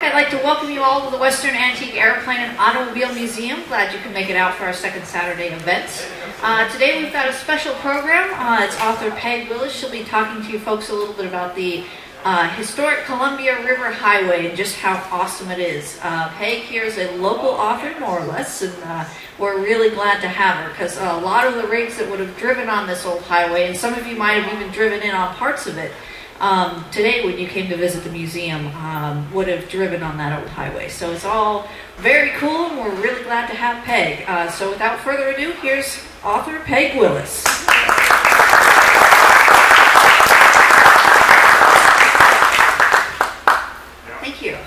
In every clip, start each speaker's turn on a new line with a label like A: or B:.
A: I'd like to welcome you all to the Western Antique Airplane and Automobile Museum. Glad you can make it out for our second Saturday event. Today we've got a special program. It's author Peg Willis. She'll be talking to you folks a little bit about the historic Columbia River Highway and just how awesome it is. Peg here is a local author, more or less, and we're really glad to have her because a lot of the rigs that would have driven on this old highway, and some of you might have even driven in on parts of it, today when you came to visit the museum, would have driven on that old highway. So it's all very cool, and we're really glad to have Peg. So without further ado, here's author Peg Willis.
B: Thank you.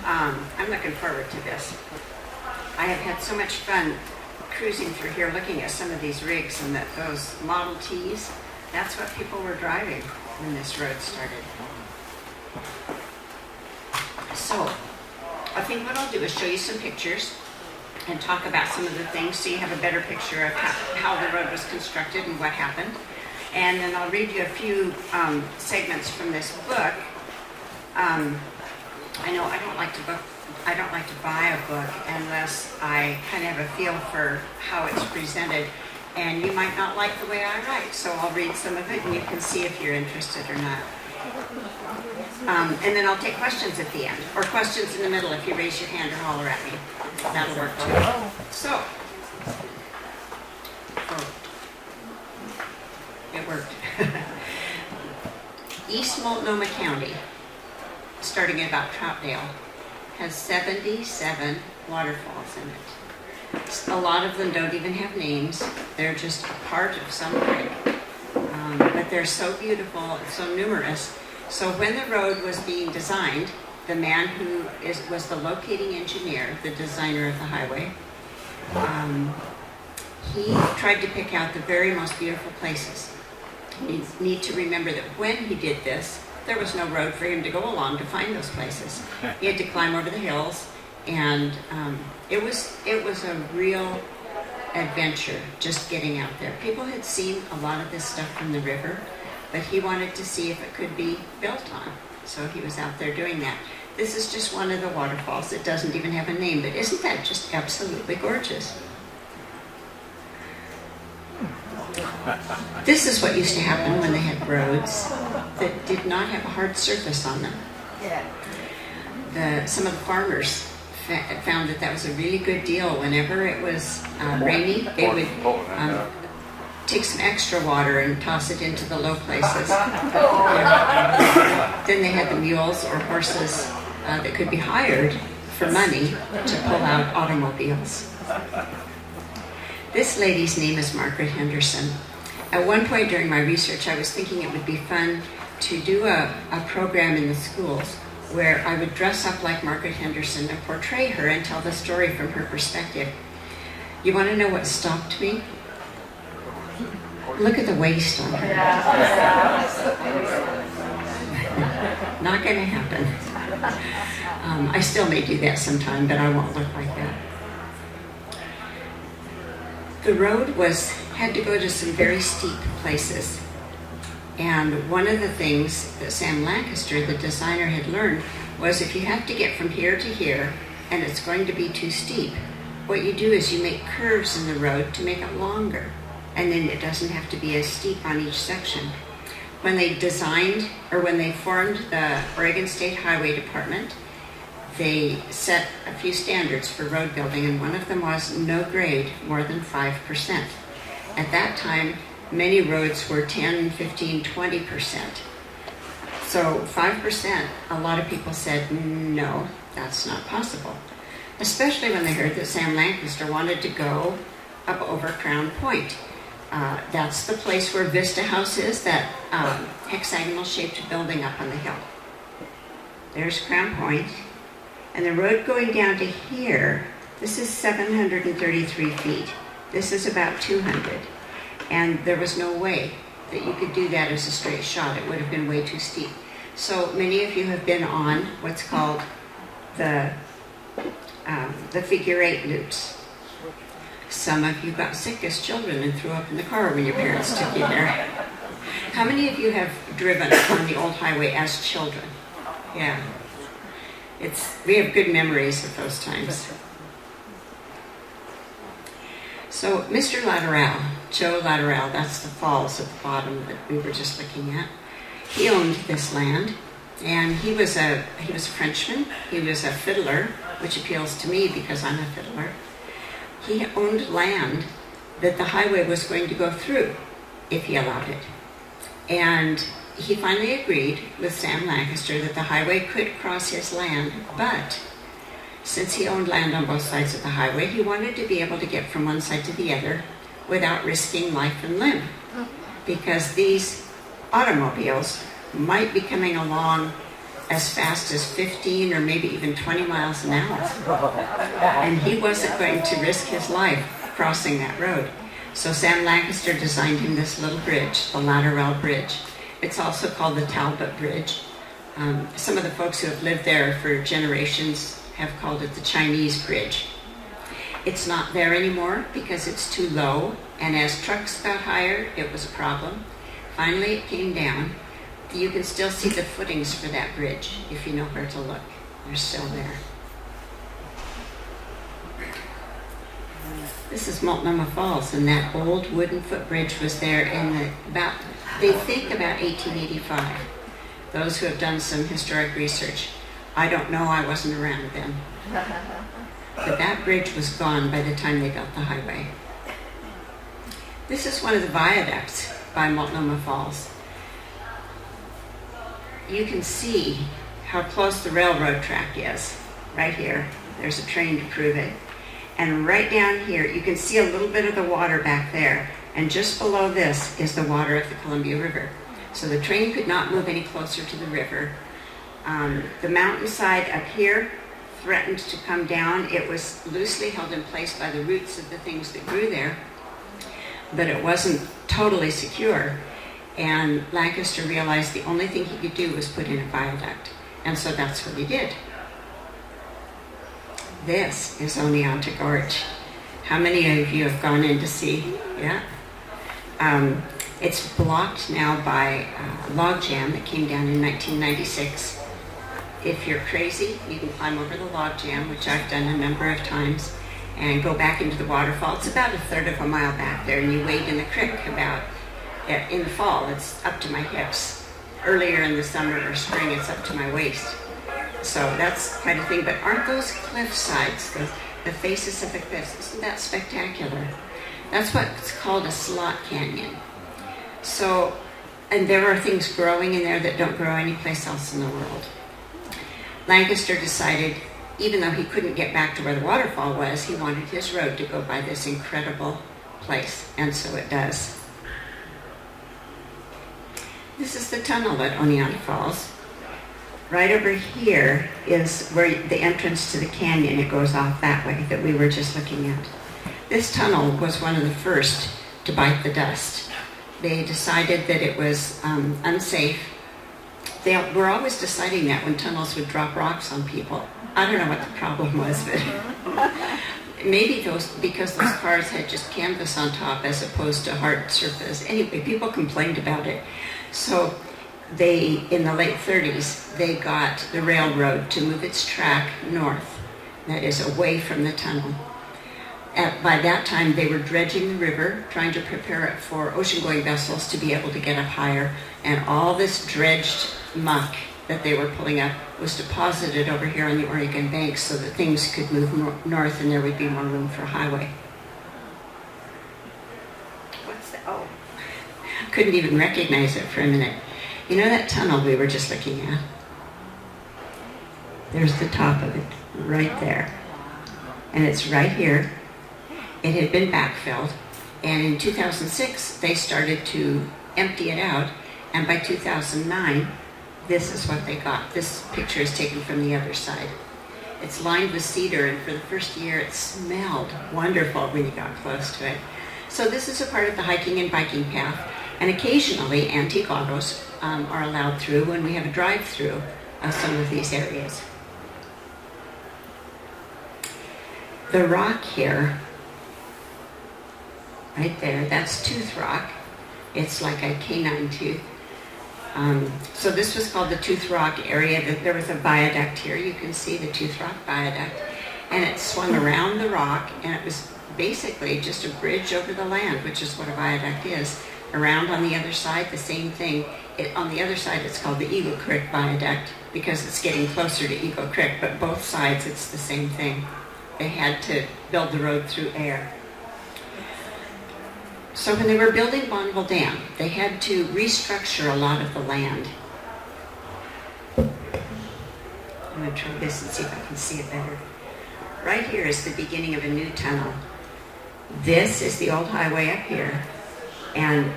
B: I'm looking forward to this. I have had so much fun cruising through here looking at some of these rigs and those Model Ts. That's what people were driving when this road started. So, I think what I'll do is show you some pictures and talk about some of the things so you have a better picture of how the road was constructed and what happened. And then I'll read you a few segments from this book. I know I don't like to buy a book unless I kind of have a feel for how it's presented. And you might not like the way I write, so I'll read some of it and you can see if you're interested or not. And then I'll take questions at the end, or questions in the middle if you raise your hand or holler at me. That'll work too. So, it worked. East Multnomah County, starting at about Troutdale, has 77 waterfalls in it. A lot of them don't even have names. They're just a part of some creek. But they're so beautiful and so numerous. So when the road was being designed, the man who was the locating engineer, the designer of the highway, he tried to pick out the very most beautiful places. You need to remember that when he did this, there was no road for him to go along to find those places. He had to climb over the hills, and it was a real adventure just getting out there. People had seen a lot of this stuff from the river, but he wanted to see if it could be built on. So he was out there doing that. This is just one of the waterfalls. It doesn't even have a name, but isn't that just absolutely gorgeous? This is what used to happen when they had roads that did not have a hard surface on them. Some of the farmers found that was a really good deal. Whenever it was rainy, they would take some extra water and toss it into the low places. Then they had the mules or horses that could be hired for money to pull out automobiles. This lady's name is Margaret Henderson. At one point during my research, I was thinking it would be fun to do a program in the schools where I would dress up like Margaret Henderson and portray her and tell the story from her perspective. You want to know what stopped me? Look at the waist on her. Not going to happen. I still may do that sometime, but I won't look like that. The road had to go to some very steep places. And one of the things that Sam Lancaster, the designer, had learned was if you have to get from here to here and it's going to be too steep, what you do is you make curves in the road to make it longer. And then it doesn't have to be as steep on each section. When they designed, or when they formed the Oregon State Highway Department, they set a few standards for road building, and one of them was no grade more than 5%. At that time, many roads were 10, 15, 20%. So 5%, a lot of people said, no, that's not possible. Especially when they heard that Sam Lancaster wanted to go up over Crown Point. That's the place where Vista House is, that hexagonal-shaped building up on the hill. There's Crown Point. And the road going down to here, this is 733 feet. This is about 200. And there was no way that you could do that as a straight shot. It would have been way too steep. So many of you have been on what's called the figure eight loops. Some of you got sick as children and threw up in the car when your parents took you there. How many of you have driven on the old highway as children? Yeah. We have good memories of those times. So Mr. Lateral, Joe Lateral, that's the falls at the bottom that we were just looking at. He owned this land, and he was a Frenchman. He was a fiddler, which appeals to me because I'm a fiddler. He owned land that the highway was going to go through if he allowed it. And he finally agreed with Sam Lancaster that the highway could cross his land, but since he owned land on both sides of the highway, he wanted to be able to get from one side to the other without risking life and limb, because these automobiles might be coming along as fast as 15 or maybe even 20 miles an hour. And he wasn't going to risk his life crossing that road. So Sam Lancaster designed him this little bridge, the Lateral Bridge. It's also called the Talbot Bridge. Some of the folks who have lived there for generations have called it the Chinese Bridge. It's not there anymore because it's too low, and as trucks got higher, it was a problem. Finally, it came down. You can still see the footings for that bridge if you know where to look. They're still there. This is Multnomah Falls, and that old wooden footbridge was there in they think about 1885. Those who have done some historic research. I don't know, I wasn't around then. But that bridge was gone by the time they built the highway. This is one of the viaducts by Multnomah Falls. You can see how close the railroad track is. Right here, there's a train to prove it. And right down here, you can see a little bit of the water back there. And just below this is the water of the Columbia River. So the train could not move any closer to the river. The mountainside up here threatened to come down. It was loosely held in place by the roots of the things that grew there, but it wasn't totally secure. And Lancaster realized the only thing he could do was put in a viaduct. And so that's what he did. This is Oneonta Gorge. How many of you have gone in to see? Yeah. It's blocked now by a log jam that came down in 1996. If you're crazy, you can climb over the log jam, which I've done a number of times, and go back into the waterfall. It's about a third of a mile back there, and you wade in the creek in the fall, it's up to my hips. Earlier in the summer or spring, it's up to my waist. So that's quite a thing. But aren't those cliff sides, the faces of the cliffs, isn't that spectacular? That's what's called a slot canyon. So, and there are things growing in there that don't grow anyplace else in the world. Lancaster decided, even though he couldn't get back to where the waterfall was, he wanted his road to go by this incredible place, and so it does. This is the tunnel at Oneonta Falls. Right over here is where the entrance to the canyon, it goes off that way, that we were just looking at. This tunnel was one of the first to bite the dust. They decided that it was unsafe. They were always deciding that when tunnels would drop rocks on people. I don't know what the problem was, but maybe because those cars had just canvas on top as opposed to hard surface. Anyway, people complained about it. So in the late 30s, they got the railroad to move its track north, that is away from the tunnel. By that time, they were dredging the river, trying to prepare it for ocean-going vessels to be able to get up higher, and all this dredged muck that they were pulling up was deposited over here on the Oregon banks so that things could move north and there would be more room for a highway. What's that? Oh, couldn't even recognize it for a minute. You know that tunnel we were just looking at? There's the top of it, right there. And it's right here. It had been backfilled, and in 2006, they started to empty it out, and by 2009, this is what they got. This picture is taken from the other side. It's lined with cedar, and for the first year, it smelled wonderful when you got close to it. So this is a part of the hiking and biking path, and occasionally antique autos are allowed through when we have a drive-through of some of these areas. The rock here, right there, that's Tooth Rock. It's like a canine tooth. So this was called the Tooth Rock area. There was a viaduct here. You can see the Tooth Rock viaduct. And it swung around the rock, and it was basically just a bridge over the land, which is what a viaduct is. Around on the other side, the same thing. On the other side, it's called the Eagle Creek Viaduct because it's getting closer to Eagle Creek, but both sides, it's the same thing. They had to build the road through air. So when they were building Bonneville Dam, they had to restructure a lot of the land. I'm going to try this and see if I can see it better. Right here is the beginning of a new tunnel. This is the old highway up here. And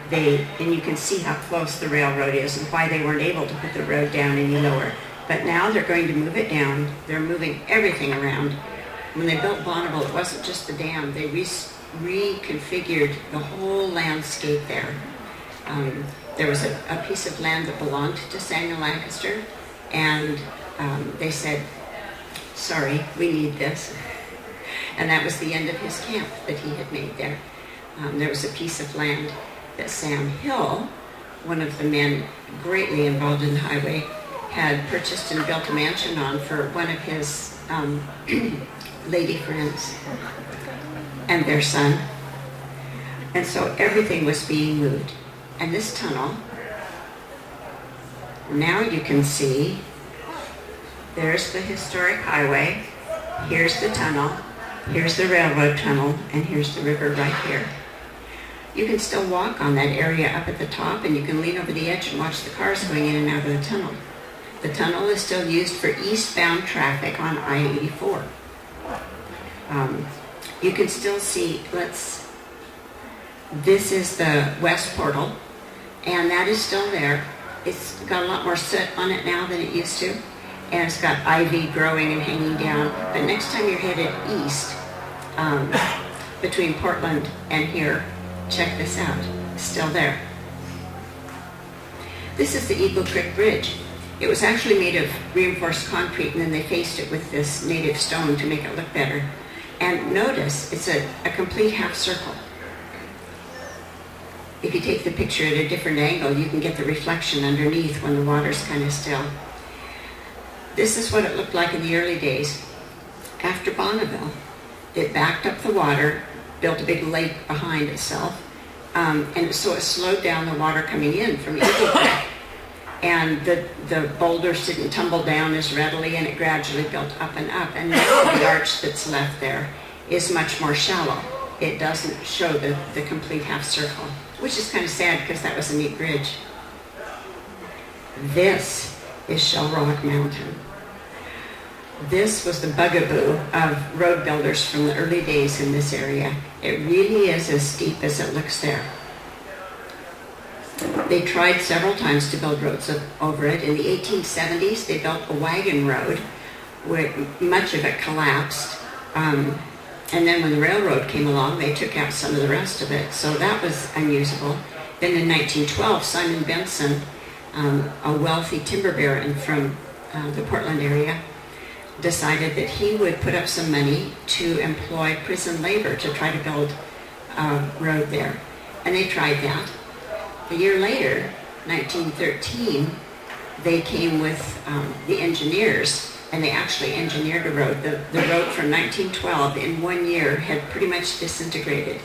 B: you can see how close the railroad is and why they weren't able to put the road down any lower. But now they're going to move it down. They're moving everything around. When they built Bonneville, it wasn't just the dam. They reconfigured the whole landscape there. There was a piece of land that belonged to Samuel Lancaster, and they said, sorry, we need this. And that was the end of his camp that he had made there. There was a piece of land that Sam Hill, one of the men greatly involved in the highway, had purchased and built a mansion on for one of his lady friends and their son. And so everything was being moved. And this tunnel, now you can see, there's the historic highway, here's the tunnel, here's the railroad tunnel, and here's the river right here. You can still walk on that area up at the top, and you can lean over the edge and watch the cars going in and out of the tunnel. The tunnel is still used for eastbound traffic on I-84. You can still see, this is the west portal, and that is still there. It's got a lot more soot on it now than it used to, and it's got ivy growing and hanging down. But next time you're headed east, between Portland and here, check this out, it's still there. This is the Eagle Creek Bridge. It was actually made of reinforced concrete, and then they faced it with this native stone to make it look better. And notice, it's a complete half circle. If you take the picture at a different angle, you can get the reflection underneath when the water's kind of still. This is what it looked like in the early days. After Bonneville, it backed up the water, built a big lake behind itself, and so it slowed down the water coming in from Eagle Creek. And the boulders didn't tumble down as readily, and it gradually built up and up. And now the arch that's left there is much more shallow. It doesn't show the complete half circle, which is kind of sad because that was a neat bridge. This is Shell Rock Mountain. This was the bugaboo of road builders from the early days in this area. It really is as steep as it looks there. They tried several times to build roads over it. In the 1870s, they built a wagon road where much of it collapsed. And then when the railroad came along, they took out some of the rest of it. So that was unusable. Then in 1912, Simon Benson, a wealthy timber baron from the Portland area, decided that he would put up some money to employ prison labor to try to build a road there. And they tried that. A year later, 1913, they came with the engineers, and they actually engineered a road. The road from 1912 in 1 year had pretty much disintegrated.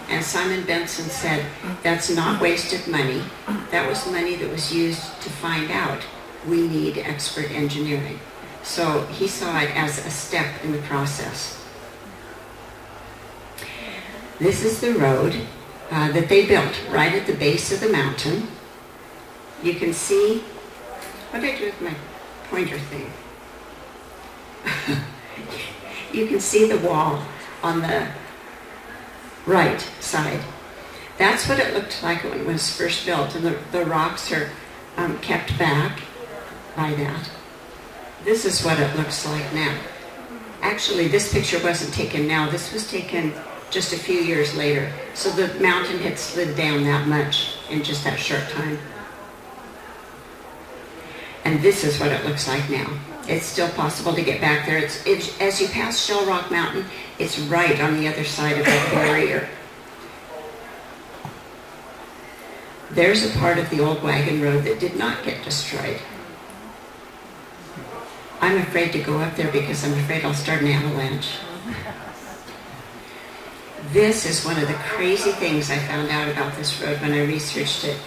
B: And Simon Benson said, that's not wasted money. That was money that was used to find out we need expert engineering. So he saw it as a step in the process. This is the road that they built right at the base of the mountain. You can see, what did I do with my pointer thing? You can see the wall on the right side. That's what it looked like when it was first built, and the rocks are kept back by that. This is what it looks like now. Actually, this picture wasn't taken now. This was taken just a few years later. So the mountain had slid down that much in just that short time. And this is what it looks like now. It's still possible to get back there. It's as you pass Shell Rock Mountain, it's right on the other side of that barrier. There's a part of the old wagon road that did not get destroyed. I'm afraid to go up there because I'm afraid I'll start an avalanche. This is one of the crazy things I found out about this road when I researched it.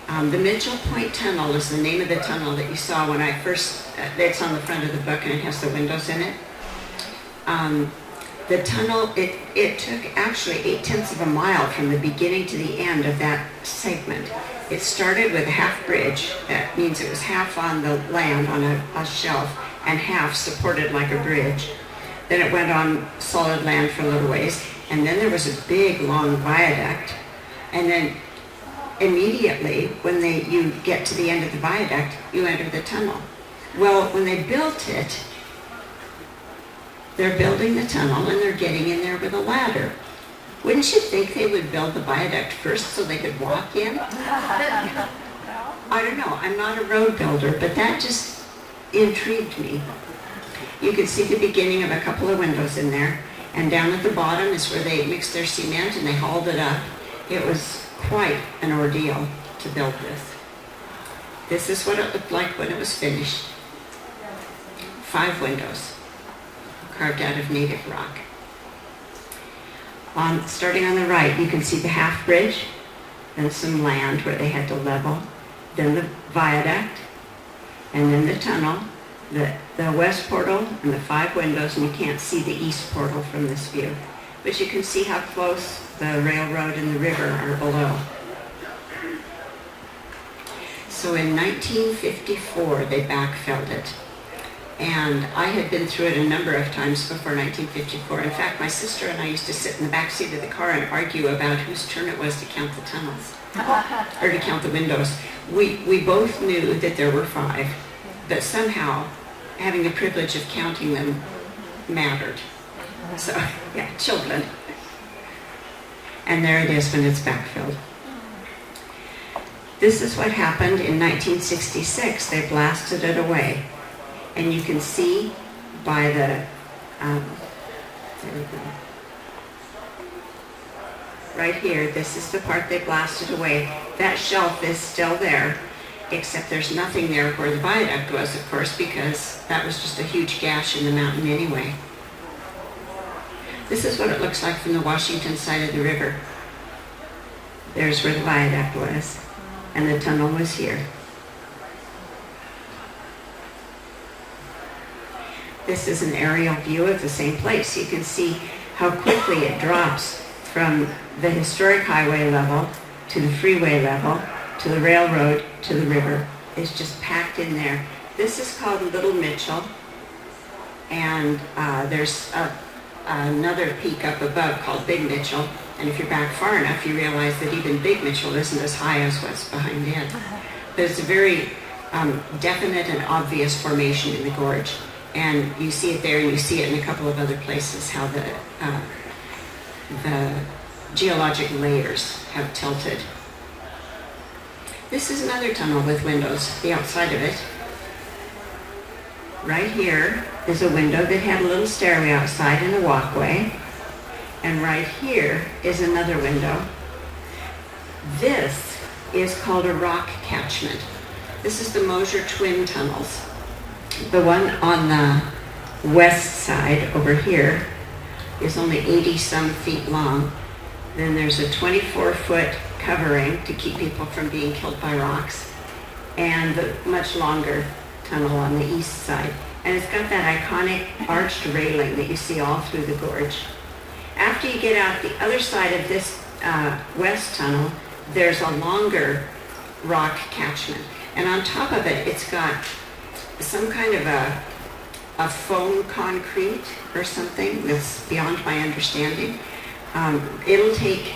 B: The Mitchell Point Tunnel is the name of the tunnel that you saw when I first, it's on the front of the book and it has the windows in it. The tunnel, it took actually 8/10 of a mile from the beginning to the end of that segment. It started with a half bridge. That means it was half on the land on a shelf and half supported like a bridge. Then it went on solid land for a little ways, and then there was a big long viaduct, and then immediately when you get to the end of the viaduct, you enter the tunnel. Well, when they built it, they're building the tunnel and they're getting in there with a ladder. Wouldn't you think they would build the viaduct first so they could walk in? I don't know, I'm not a road builder, but that just intrigued me. You can see the beginning of a couple of windows in there, and down at the bottom is where they mixed their cement and they hauled it up. It was quite an ordeal to build this. This is what it looked like when it was finished. 5 windows, carved out of native rock. Starting on the right, you can see the half bridge, then some land where they had to level, then the viaduct, and then the tunnel, the west portal, and the 5 windows, and you can't see the east portal from this view. But you can see how close the railroad and the river are below. So in 1954, they backfilled it. And I had been through it a number of times before 1954. In fact, my sister and I used to sit in the back seat of the car and argue about whose turn it was to count the tunnels, or to count the windows. We both knew that there were 5, but somehow having the privilege of counting them mattered. So, yeah, children. And there it is when it's backfilled. This is what happened in 1966. They blasted it away. And you can see by the, there we go. Right here, this is the part they blasted away. That shelf is still there, except there's nothing there where the viaduct was, of course, because that was just a huge gash in the mountain anyway. This is what it looks like from the Washington side of the river. There's where the viaduct was, and the tunnel was here. This is an aerial view of the same place. You can see how quickly it drops from the historic highway level to the freeway level to the railroad to the river. It's just packed in there. This is called Little Mitchell, and there's another peak up above called Big Mitchell. And if you're back far enough, you realize that even Big Mitchell isn't as high as what's behind it. But it's a very definite and obvious formation in the gorge. And you see it there, and you see it in a couple of other places, how the geologic layers have tilted. This is another tunnel with windows, the outside of it. Right here is a window that had a little stairway outside and a walkway. And right here is another window. This is called a rock catchment. This is the Mosier Twin Tunnels. The one on the west side over here is only 80-some feet long. Then there's a 24-foot covering to keep people from being killed by rocks, and the much longer tunnel on the east side. And it's got that iconic arched railing that you see all through the gorge. After you get out the other side of this west tunnel, there's a longer rock catchment. And on top of it, it's got some kind of a foam concrete or something that's beyond my understanding. It'll take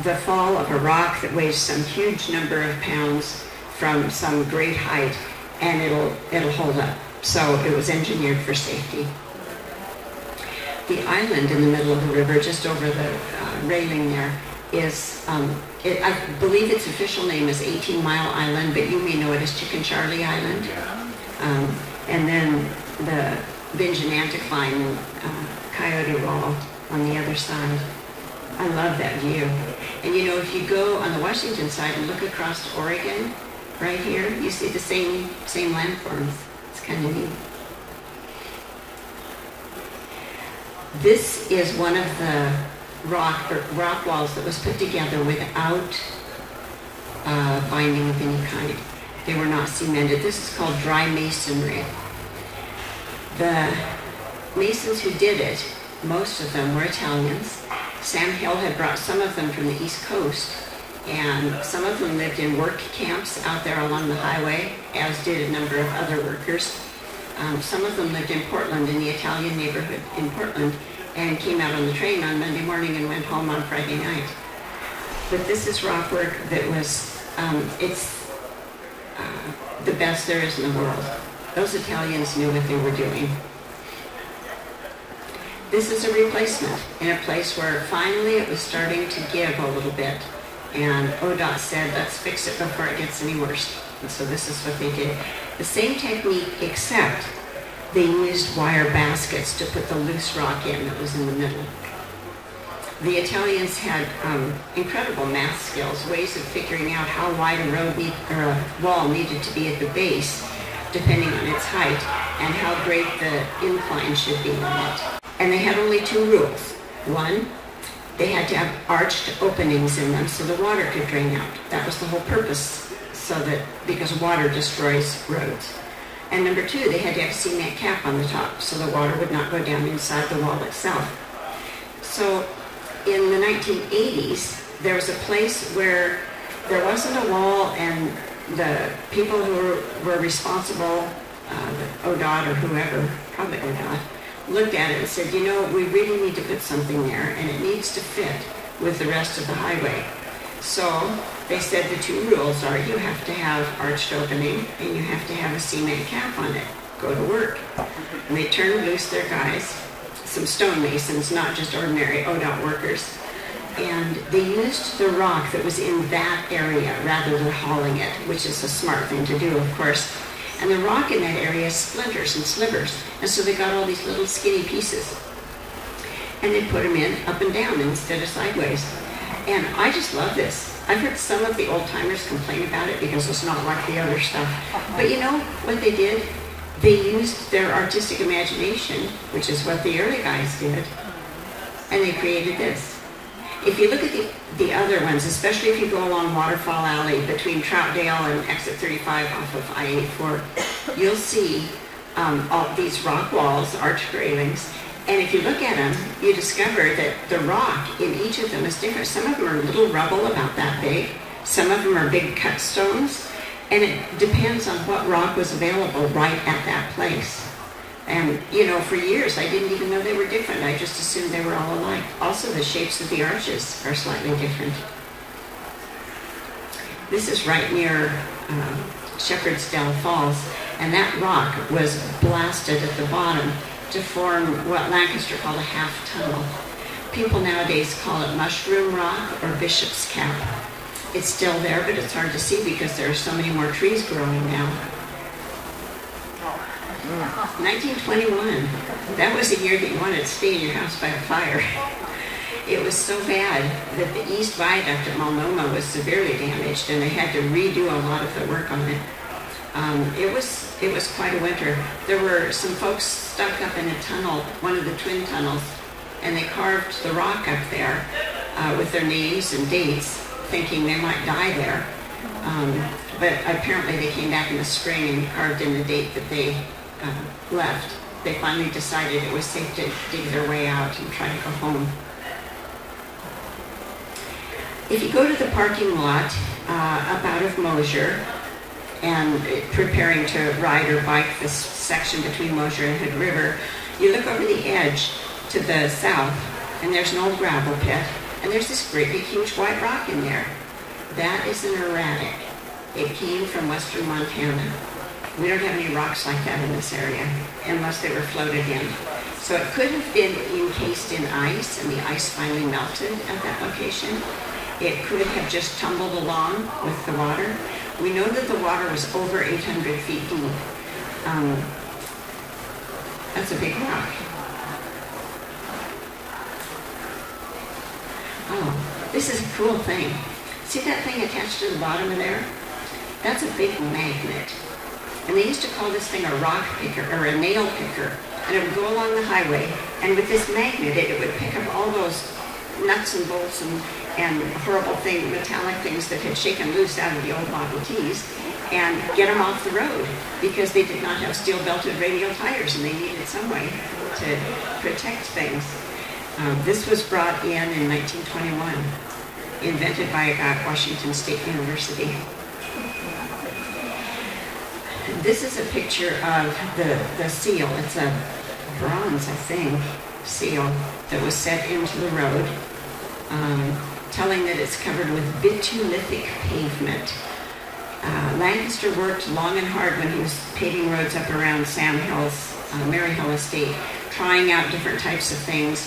B: the fall of a rock that weighs some huge number of pounds from some great height, and it'll hold up. So it was engineered for safety. The island in the middle of the river, just over the railing there, is, I believe its official name is 18 Mile Island, but you may know it as Chicken Charlie Island. And then the Binge and Anticline and Coyote Roll on the other side. I love that view. And you know, if you go on the Washington side and look across to Oregon, right here, you see the same landforms. It's kind of neat. This is one of the rock walls that was put together without binding of any kind. They were not cemented. This is called dry masonry. The masons who did it, most of them were Italians. Sam Hill had brought some of them from the East Coast, and some of them lived in work camps out there along the highway, as did a number of other workers. Some of them lived in Portland, in the Italian neighborhood in Portland, and came out on the train on Monday morning and went home on Friday night. But this is rock work that was, it's the best there is in the world. Those Italians knew what they were doing. This is a replacement in a place where finally it was starting to give a little bit. And ODOT said, let's fix it before it gets any worse. And so this is what they did. The same technique, except they used wire baskets to put the loose rock in that was in the middle. The Italians had incredible math skills, ways of figuring out how wide a wall needed to be at the base, depending on its height, and how great the incline should be on it. And they had only two rules. One, they had to have arched openings in them so the water could drain out. That was the whole purpose, because water destroys roads. And number two, they had to have a cement cap on the top so the water would not go down inside the wall itself. So in the 1980s, there was a place where there wasn't a wall, and the people who were responsible, ODOT or whoever, probably ODOT, looked at it and said, you know, we really need to put something there, and it needs to fit with the rest of the highway. So they said the two rules are you have to have arched opening and you have to have a cement cap on it. Go to work. And they turned loose their guys, some stonemasons, not just ordinary ODOT workers, and they used the rock that was in that area rather than hauling it, which is a smart thing to do, of course. And the rock in that area splinters and slivers, and so they got all these little skinny pieces. And they put them in up and down instead of sideways. And I just love this. I've heard some of the old-timers complain about it because it's not like the other stuff. But you know what they did? They used their artistic imagination, which is what the early guys did, and they created this. If you look at the other ones, especially if you go along Waterfall Alley between Troutdale and exit 35 off of I-84, you'll see all these rock walls, arch railings. And if you look at them, you discover that the rock in each of them is different. Some of them are little rubble about that big. Some of them are big cut stones. And it depends on what rock was available right at that place. And, you know, for years I didn't even know they were different. I just assumed they were all alike. Also, the shapes of the arches are slightly different. This is right near Shepherdsdale Falls, and that rock was blasted at the bottom to form what Lancaster called a half tunnel. People nowadays call it mushroom rock or bishop's cap. It's still there, but it's hard to see because there are so many more trees growing now. 1921. That was the year that you wanted to stay in your house by a fire. It was so bad that the East Viaduct at Multnomah was severely damaged, and they had to redo a lot of the work on it. It was quite a winter. There were some folks stuck up in a tunnel, one of the twin tunnels, and they carved the rock up there with their names and dates, thinking they might die there. But apparently they came back in the spring and carved in the date that they left. They finally decided it was safe to dig their way out and try to go home. If you go to the parking lot up out of Mosier and preparing to ride or bike this section between Mosier and Hood River, you look over the edge to the south and there's an old gravel pit and there's this great big huge white rock in there. That is an erratic. It came from western Montana. We don't have any rocks like that in this area unless they were floated in. So it could have been encased in ice and the ice finally melted at that location. It could have just tumbled along with the water. We know that the water was over 800 feet deep. That's a big rock. Oh, this is a cool thing. See that thing attached to the bottom of there? That's a big magnet. And they used to call this thing a rock picker or a nail picker. And it would go along the highway, and with this magnet, it would pick up all those nuts and bolts and horrible metallic things that had shaken loose out of the old Model Ts, and get them off the road because they did not have steel-belted radial tires, and they needed some way to protect things. This was brought in 1921, invented by a guy at Washington State University. This is a picture of the seal. It's a bronze, I think, seal that was set into the road, telling that it's covered with bitulitic pavement. Lancaster worked long and hard when he was paving roads up around Sam Hill's Mary Hill estate, trying out different types of things,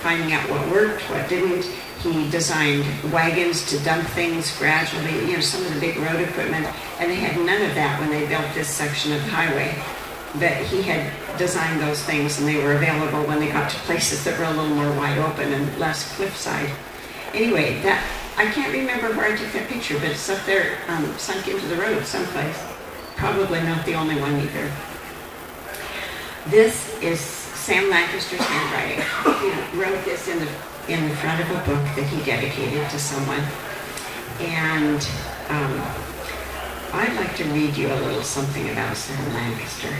B: finding out what worked, what didn't. He designed wagons to dump things gradually, some of the big road equipment, and they had none of that when they built this section of the highway. But he had designed those things, and they were available when they got to places that were a little more wide open and less cliffside. Anyway, I can't remember where I took that picture, but it's up there, sunk into the road someplace. Probably not the only one either. This is Sam Lancaster's handwriting. He wrote this in the front of a book that he dedicated to someone. And I'd like to read you a little something about Sam Lancaster.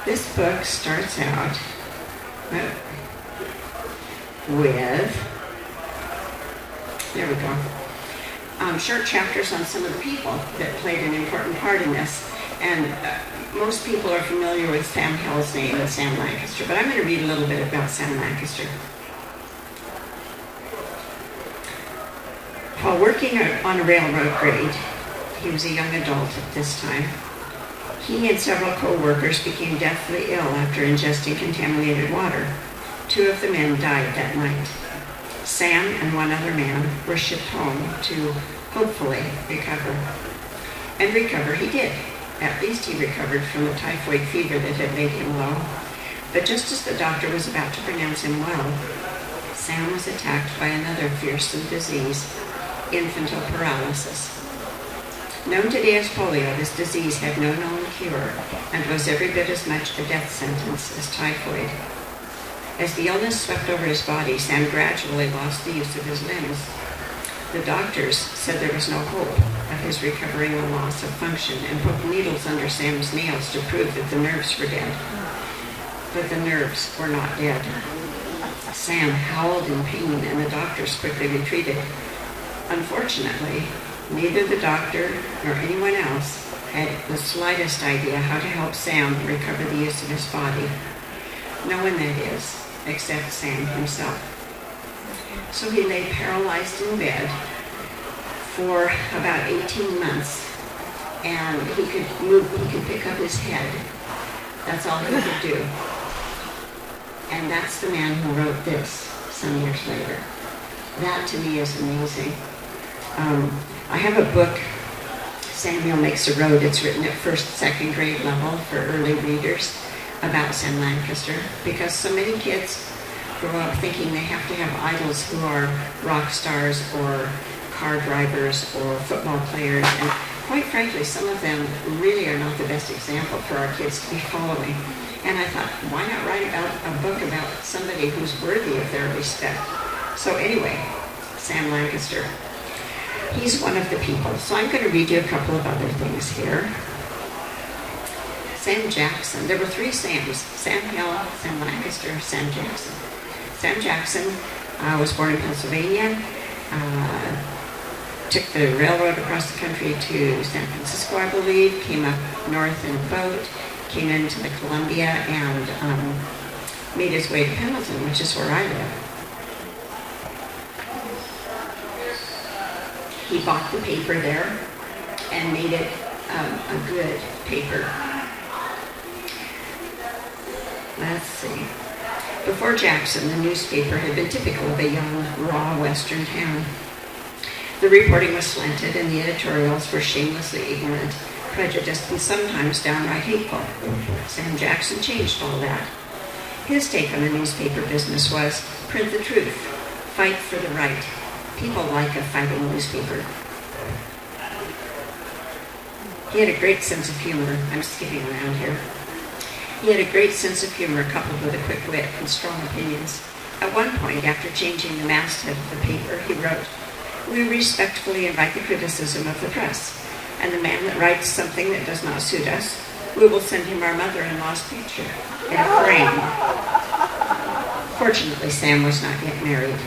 B: This book starts out with, there we go, short chapters on some of the people that played an important part in this. And most people are familiar with Sam Hill's name and Sam Lancaster, but I'm going to read a little bit about Sam Lancaster. While working on a railroad grade, he was a young adult at this time, he and several co-workers became deathly ill after ingesting contaminated water. 2 of the men died that night. Sam and 1 other man were shipped home to hopefully recover. And recover he did. At least he recovered from the typhoid fever that had made him low. But just as the doctor was about to pronounce him well, Sam was attacked by another fearsome disease, infantile paralysis. Known today as polio, this disease had no known cure and was every bit as much a death sentence as typhoid. As the illness swept over his body, Sam gradually lost the use of his limbs. The doctors said there was no hope of his recovering the loss of function and poked needles under Sam's nails to prove that the nerves were dead. But the nerves were not dead. Sam howled in pain and the doctors quickly retreated. Unfortunately, neither the doctor nor anyone else had the slightest idea how to help Sam recover the use of his body. No one, that is, except Sam himself. So he lay paralyzed in bed for about 18 months, and he could pick up his head. That's all he could do. And that's the man who wrote this some years later. That to me is amazing. I have a book, Samuel Makes a Road. It's written at first, second grade level for early readers about Sam Lancaster, because so many kids grow up thinking they have to have idols who are rock stars or car drivers or football players, and quite frankly, some of them really are not the best example for our kids to be following. And I thought, why not write about a book about somebody who's worthy of their respect? So anyway, Sam Lancaster. He's one of the people. So I'm going to read you a couple of other things here. Sam Jackson. There were 3 Sams: Sam Hill, Sam Lancaster, Sam Jackson. Sam Jackson was born in Pennsylvania, took the railroad across the country to San Francisco, I believe, came up north in a boat, came into the Columbia, and made his way to Pendleton, which is where I live. He bought the paper there and made it a good paper. Let's see. Before Jackson, the newspaper had been typical of a young, raw Western town. The reporting was slanted and the editorials were shamelessly ignorant, prejudiced, and sometimes downright hateful. Sam Jackson changed all that. His take on the newspaper business was print the truth, fight for the right. People like a fighting newspaper. He had a great sense of humor. I'm skipping around here. He had a great sense of humor coupled with a quick wit and strong opinions. At one point, after changing the masthead of the paper, he wrote, "We respectfully invite the criticism of the press, and the man that writes something that does not suit us, we will send him our mother-in-law's picture in a frame." Fortunately, Sam was not yet married.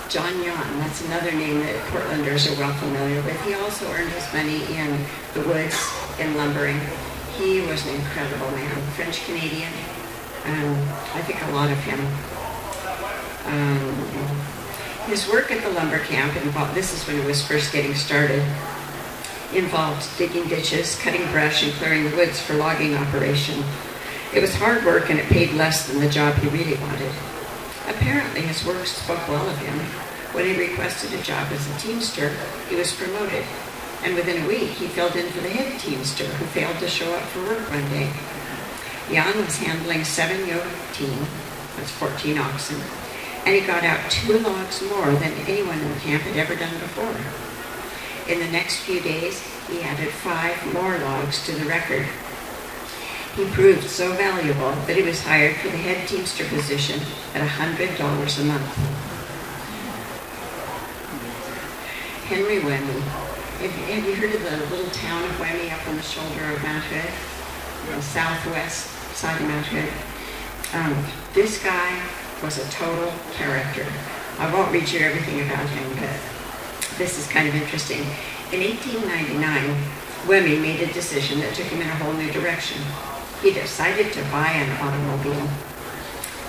B: John Yon, that's another name that Portlanders are well familiar with. He also earned his money in the woods, in lumbering. He was an incredible man, French-Canadian. I think a lot of him. His work at the lumber camp involved, this is when it was first getting started, involved digging ditches, cutting brush, and clearing the woods for logging operation. It was hard work and it paid less than the job he really wanted. Apparently his work spoke well of him. When he requested a job as a teamster, he was promoted. And within a week, he filled in for the head teamster who failed to show up for work one day. Jan was handling 7 yoke team, that's 14 oxen, and he got out 2 logs more than anyone in the camp had ever done before. In the next few days, he added 5 more logs to the record. He proved so valuable that he was hired for the head teamster position at $100 a month. Henry Wemme. Have you heard of the little town of Wemme up on the shoulder of Mount Hood? The southwest side of Mount Hood. This guy was a total character. I won't read you everything about him, but this is kind of interesting. In 1899, Wemme made a decision that took him in a whole new direction. He decided to buy an automobile.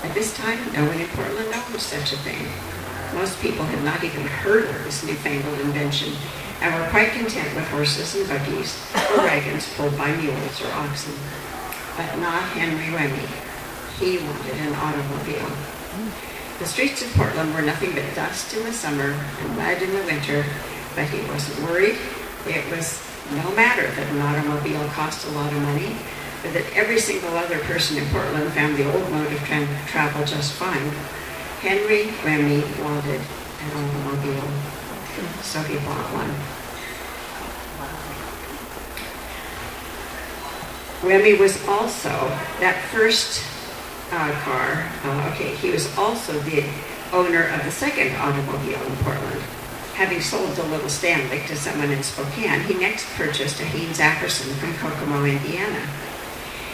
B: At this time, no one in Portland owned such a thing. Most people had not even heard of this newfangled invention and were quite content with horses and buggies or wagons pulled by mules or oxen. But not Henry Wemme. He wanted an automobile. The streets of Portland were nothing but dust in the summer and mud in the winter, but he wasn't worried. It was no matter that an automobile cost a lot of money, but that every single other person in Portland found the old mode of travel just fine. Henry Wemme wanted an automobile, so he bought one. Wemme was also, that first car, he was also the owner of the second automobile in Portland. Having sold the Little Stanley to someone in Spokane, he next purchased a Haynes Ackerson from Kokomo, Indiana.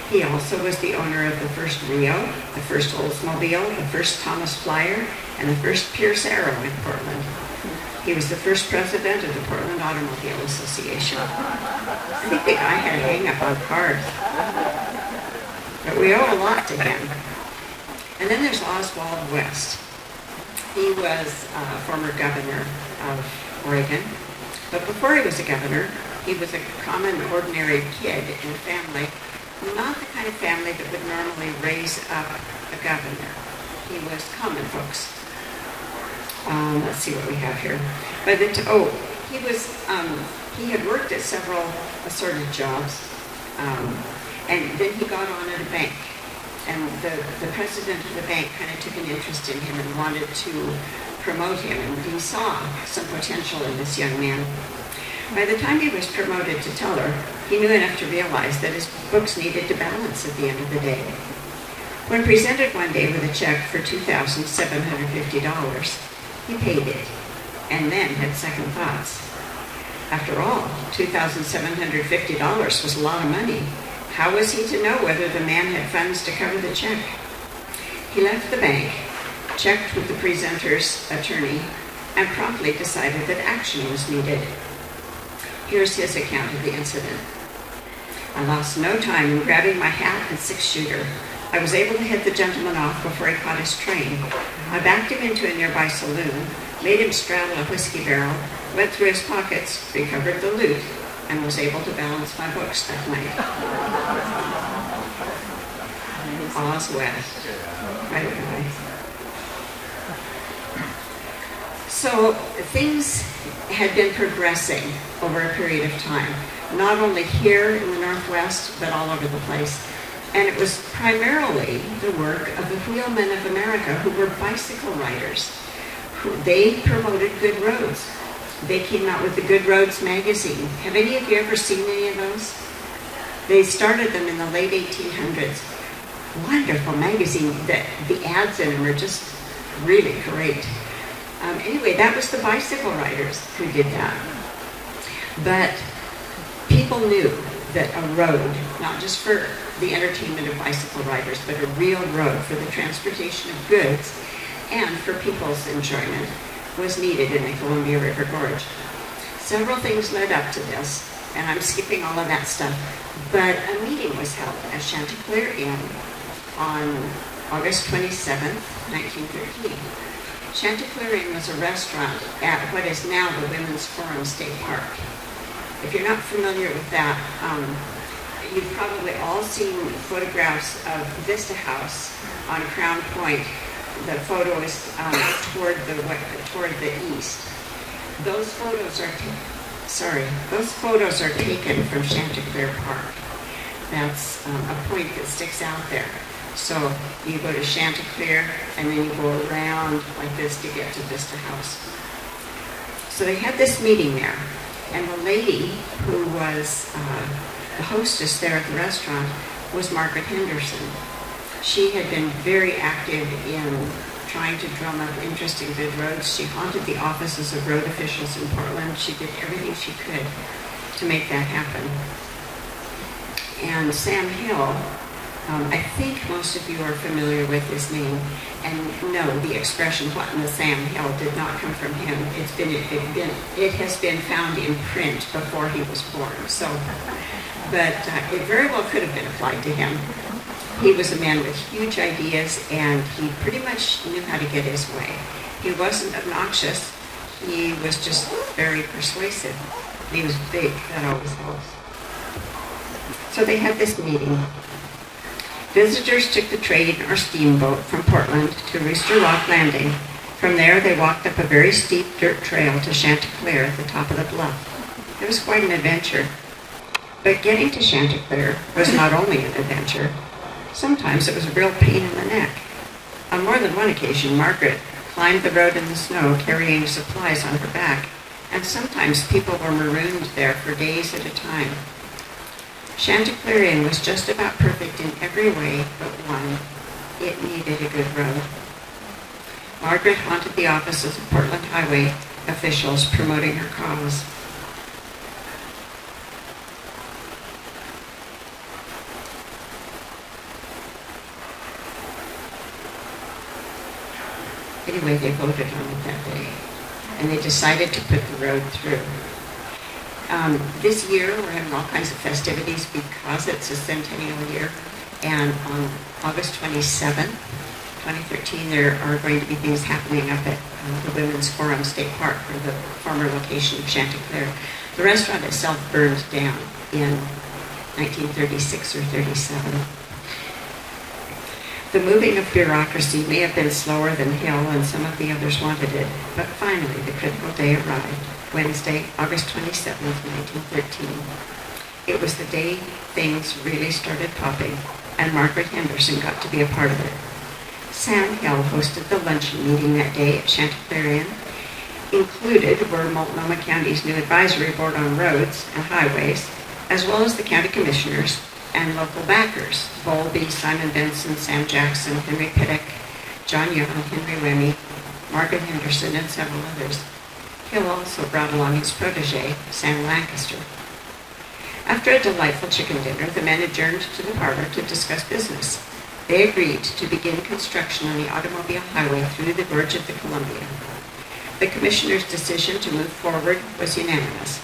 B: He also was the owner of the first Rio, the first Oldsmobile, the first Thomas Flyer, and the first Pierce Arrow in Portland. He was the first president of the Portland Automobile Association. I think the guy had a hang-up on cars. But we owe a lot to him. And then there's Oswald West. He was a former governor of Oregon. But before he was a governor, he was a common, ordinary kid in a family, not the kind of family that would normally raise up a governor. He was common folks. Let's see what we have here. He had worked at several assorted jobs, and then he got on at a bank. And the president of the bank kind of took an interest in him and wanted to promote him, and he saw some potential in this young man. By the time he was promoted to teller, he knew enough to realize that his books needed to balance at the end of the day. When presented one day with a check for $2,750, he paid it, and then had second thoughts. After all, $2,750 was a lot of money. How was he to know whether the man had funds to cover the check? He left the bank, checked with the presenter's attorney, and promptly decided that action was needed. Here's his account of the incident. I lost no time in grabbing my hat and 6-shooter. I was able to hit the gentleman off before he caught his train. I backed him into a nearby saloon, made him straddle a whiskey barrel, went through his pockets, recovered the loot, and was able to balance my books that night. Oz West. Right. So things had been progressing over a period of time, not only here in the Northwest, but all over the place. And it was primarily the work of the wheelmen of America who were bicycle riders. They promoted good roads. They came out with the Good Roads magazine. Have any of you ever seen any of those? They started them in the late 1800s. Wonderful magazine. The ads in them are just really great. Anyway, that was the bicycle riders who did that. But people knew that a road, not just for the entertainment of bicycle riders, but a real road for the transportation of goods and for people's enjoyment, was needed in the Columbia River Gorge. Several things led up to this, and I'm skipping all of that stuff, but a meeting was held at Chanticleer Inn on August 27th, 1913. Chanticleer Inn was a restaurant at what is now the Women's Forum State Park. If you're not familiar with that, you've probably all seen photographs of Vista House on Crown Point. The photo is toward the east. Those photos are taken from Chanticleer Park. That's a point that sticks out there. So you go to Chanticleer and then you go around like this to get to Vista House. So they had this meeting there, and the lady who was the hostess there at the restaurant was Margaret Henderson. She had been very active in trying to drum up interest in good roads. She haunted the offices of road officials in Portland. She did everything she could to make that happen. And Sam Hill, I think most of you are familiar with his name and know the expression, "what in the Sam Hill," did not come from him. It has been found in print before he was born. So, but it very well could have been applied to him. He was a man with huge ideas, and he pretty much knew how to get his way. He wasn't obnoxious. He was just very persuasive. He was big. That always helps. So they had this meeting. Visitors took the train or steamboat from Portland to Rooster Rock Landing. From there, they walked up a very steep dirt trail to Chanticleer at the top of the bluff. It was quite an adventure. But getting to Chanticleer was not only an adventure. Sometimes it was a real pain in the neck. On more than one occasion, Margaret climbed the road in the snow carrying supplies on her back, and sometimes people were marooned there for days at a time. Chanticleer Inn was just about perfect in every way but one. It needed a good road. Margaret haunted the offices of Portland Highway officials promoting her cause. Anyway, they voted on it that day, and they decided to put the road through. This year, we're having all kinds of festivities because it's a centennial year, and on August 27th, 2013, there are going to be things happening up at the Women's Forum State Park, or the former location of Chanticleer. The restaurant itself burned down in 1936 or 37. The moving of bureaucracy may have been slower than Hill and some of the others wanted it, but finally the critical day arrived, Wednesday, August 27th, 1913. It was the day things really started popping, and Margaret Henderson got to be a part of it. Sam Hill hosted the luncheon meeting that day at Chanticleer Inn. Included were Multnomah County's new advisory board on roads and highways, as well as the county commissioners and local backers, Bowlby, Simon Benson, Sam Jackson, Henry Pittock, John Young, Henry Remy, Margaret Henderson, and several others. Hill also brought along his protege, Sam Lancaster. After a delightful chicken dinner, the men adjourned to the parlor to discuss business. They agreed to begin construction on the automobile highway through the gorge of the Columbia. The commissioner's decision to move forward was unanimous.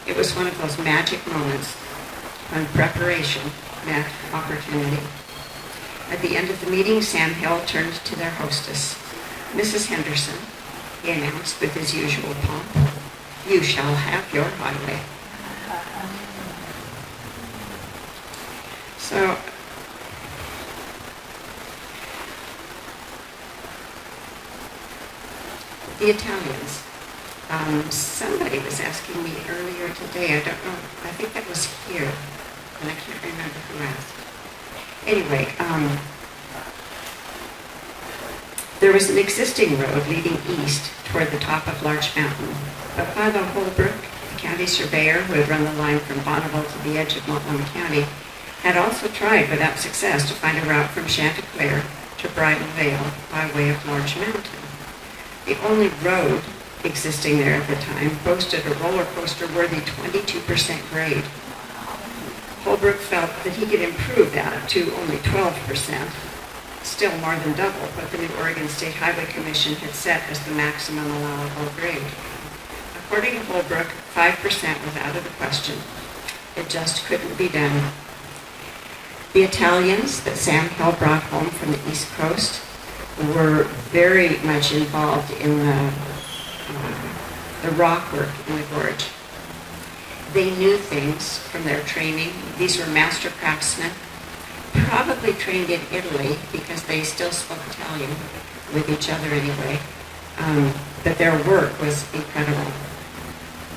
B: It was one of those magic moments when preparation met opportunity. At the end of the meeting, Sam Hill turned to their hostess. "Mrs. Henderson," he announced with his usual pomp, "you shall have your highway." So, the Italians. Somebody was asking me earlier today, I don't know, I think that was here, and I can't remember who asked. Anyway, there was an existing road leading east toward the top of Larch Mountain, but Father Holbrook, the county surveyor who had run the line from Bonneville to the edge of Multnomah County, had also tried without success to find a route from Chanticleer to Bridal Veil by way of Larch Mountain. The only road existing there at the time boasted a roller coaster-worthy 22% grade. Holbrook felt that he could improve that to only 12%, still more than double what the new Oregon State Highway Commission had set as the maximum allowable grade. According to Holbrook, 5% was out of the question. It just couldn't be done. The Italians that Sam Hill brought home from the East Coast were very much involved in the rock work in the gorge. They knew things from their training. These were master craftsmen, probably trained in Italy because they still spoke Italian with each other anyway, but their work was incredible.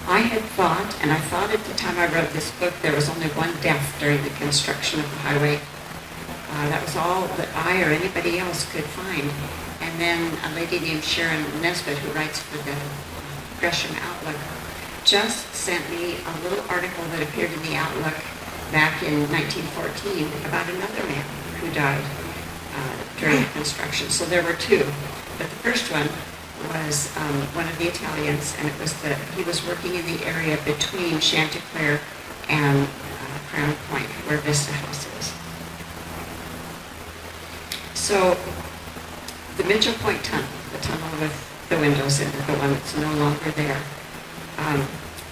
B: I had thought, and I thought at the time I wrote this book, there was only one death during the construction of the highway. That was all that I or anybody else could find. And then a lady named Sharon Nesbitt, who writes for the Gresham Outlook, just sent me a little article that appeared in the Outlook back in 1914 about another man who died during the construction. So there were two. But the first one was one of the Italians, and it was he was working in the area between Chanticleer and Crown Point, where Vista House is. So the Mitchell Point Tunnel, the tunnel with the windows in it, the one that's no longer there,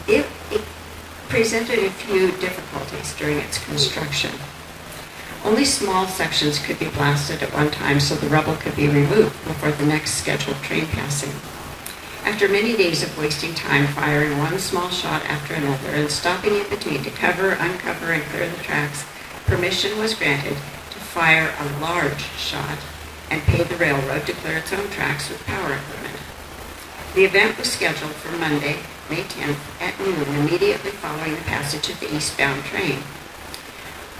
B: it presented a few difficulties during its construction. Only small sections could be blasted at one time so the rubble could be removed before the next scheduled train passing. After many days of wasting time firing one small shot after another and stopping in between to cover, uncover, and clear the tracks, permission was granted to fire a large shot and pay the railroad to clear its own tracks with power equipment. The event was scheduled for Monday, May 10th at noon, immediately following the passage of the eastbound train.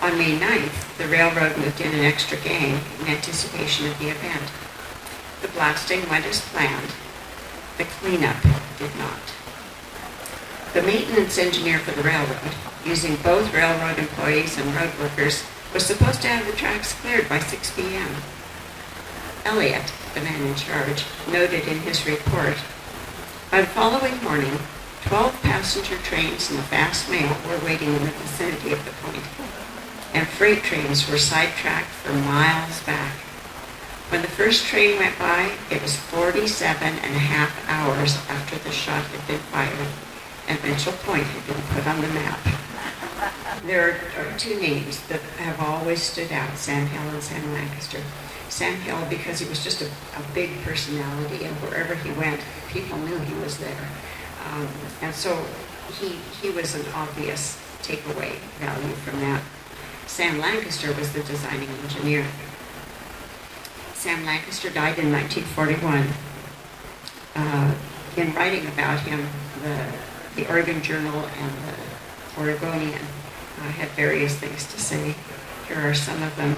B: On May 9th, the railroad moved in an extra gang in anticipation of the event. The blasting went as planned. The cleanup did not. The maintenance engineer for the railroad, using both railroad employees and road workers, was supposed to have the tracks cleared by 6 p.m. Elliott, the man in charge, noted in his report, by the following morning, 12 passenger trains and the fast mail were waiting in the vicinity of the point, and freight trains were sidetracked for miles back. When the first train went by, it was 47 and a half hours after the shot had been fired, and Mitchell Point had been put on the map. There are two names that have always stood out, Sam Hill and Sam Lancaster. Sam Hill because he was just a big personality, and wherever he went, people knew he was there. And so he was an obvious takeaway value from that. Sam Lancaster was the designing engineer. Sam Lancaster died in 1941. In writing about him, the Oregon Journal and the Oregonian had various things to say. Here are some of them.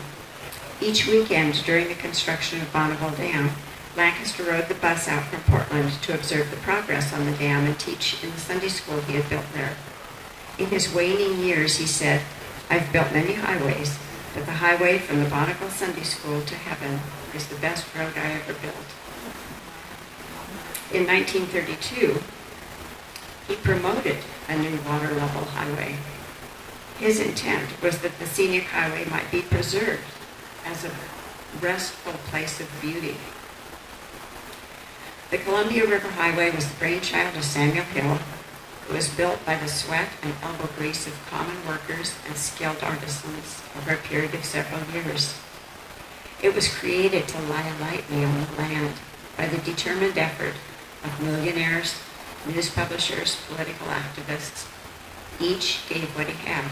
B: Each weekend during the construction of Bonneville Dam, Lancaster rode the bus out from Portland to observe the progress on the dam and teach in the Sunday school he had built there. In his waning years, he said, "I've built many highways, but the highway from the Bonneville Sunday School to heaven is the best road I ever built." In 1932, he promoted a new water level highway. His intent was that the scenic highway might be preserved as a restful place of beauty. The Columbia River Highway was the brainchild of Samuel Hill. It was built by the sweat and elbow grease of common workers and skilled artisans over a period of several years. It was created to lie lightly on the land by the determined effort of millionaires, news publishers, political activists. Each gave what he had.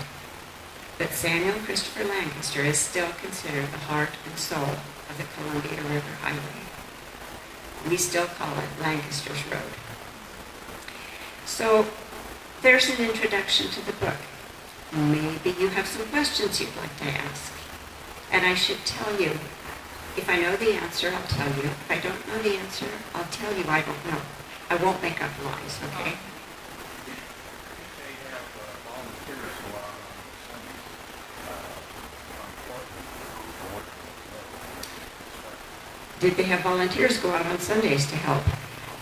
B: But Samuel Christopher Lancaster is still considered the heart and soul of the Columbia River Highway. We still call it Lancaster's Road. So there's an introduction to the book. Maybe you have some questions you'd like to ask. And I should tell you, if I know the answer, I'll tell you. If I don't know the answer, I'll tell you I don't know. I won't make up lies, okay? Did they have volunteers go out on Sundays to help?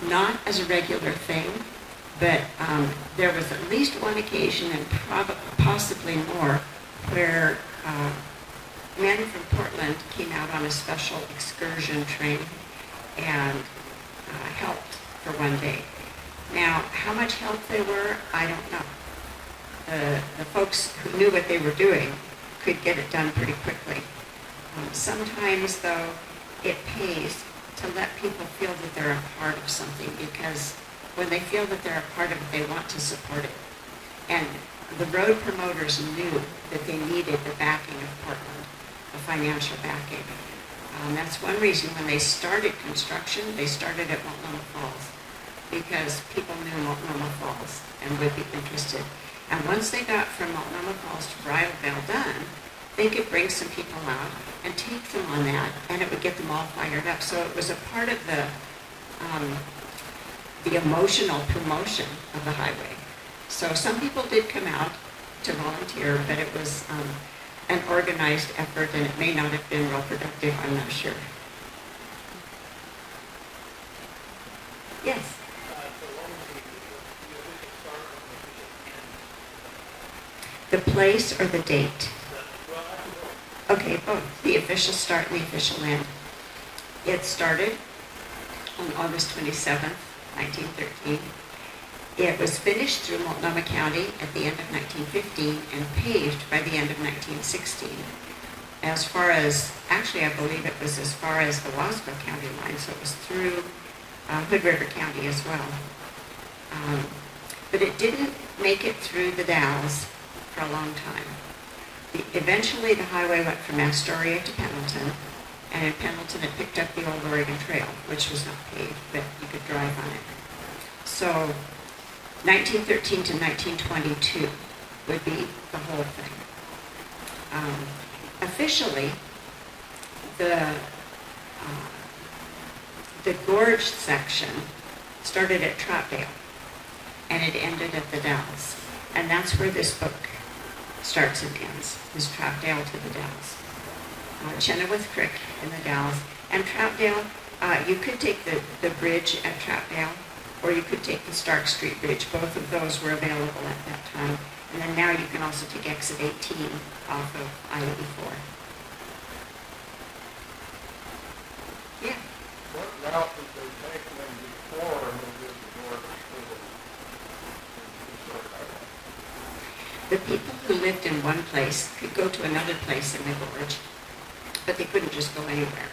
B: Not as a regular thing, but there was at least one occasion, and possibly more, where men from Portland came out on a special excursion train and helped for one day. Now, how much help they were, I don't know. The folks who knew what they were doing could get it done pretty quickly. Sometimes, though, it pays to let people feel that they're a part of something, because when they feel that they're a part of it, they want to support it. And the road promoters knew that they needed the backing of Portland, the financial backing. That's one reason when they started construction, they started at Multnomah Falls, because people knew Multnomah Falls and would be interested. And once they got from Multnomah Falls to Bridalveil done, they could bring some people out and take them on that, and it would get them all fired up. So it was a part of the emotional promotion of the highway. So some people did come out to volunteer, but it was an organized effort, and it may not have been real productive, I'm not sure. Yes? The place or the date? Okay, both. The official start and the official end. It started on August 27th, 1913. It was finished through Multnomah County at the end of 1915 and paved by the end of 1916. As far as, actually I believe it was as far as the Wasco County line, so it was through Hood River County as well. But it didn't make it through the Dalles for a long time. Eventually the highway went from Astoria to Pendleton, and in Pendleton it picked up the old Oregon Trail, which was not paved, but you could drive on it. So 1913 to 1922 would be the whole thing. Officially, the gorge section started at Troutdale, and it ended at the Dalles. And that's where this book starts and ends, is Troutdale to the Dalles. Chenoweth Creek in the Dalles. And Troutdale, you could take the bridge at Troutdale, or you could take the Stark Street Bridge. Both of those were available at that time. And then now you can also take exit 18 off of I-84. Yeah?
C: What route did they take them before they did the North
B: The people who lived in one place could go to another place in the gorge, but they couldn't just go anywhere.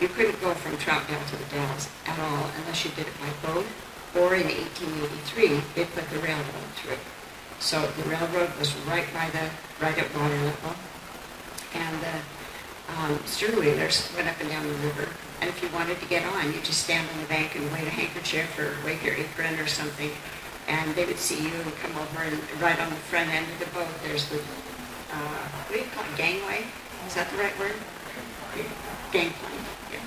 B: You couldn't go from Troutdale to the Dalles at all unless you did it by boat, or in 1883, they put the railroad through. So the railroad was right at water level, and the stern wheelers went up and down the river. And if you wanted to get on, you just stand on the bank and wave a handkerchief or wave your apron or something, and they would see you and come over, and right on the front end of the boat, there's the, what do you call it, gangway? Is that the right word? Gangplank. Yeah.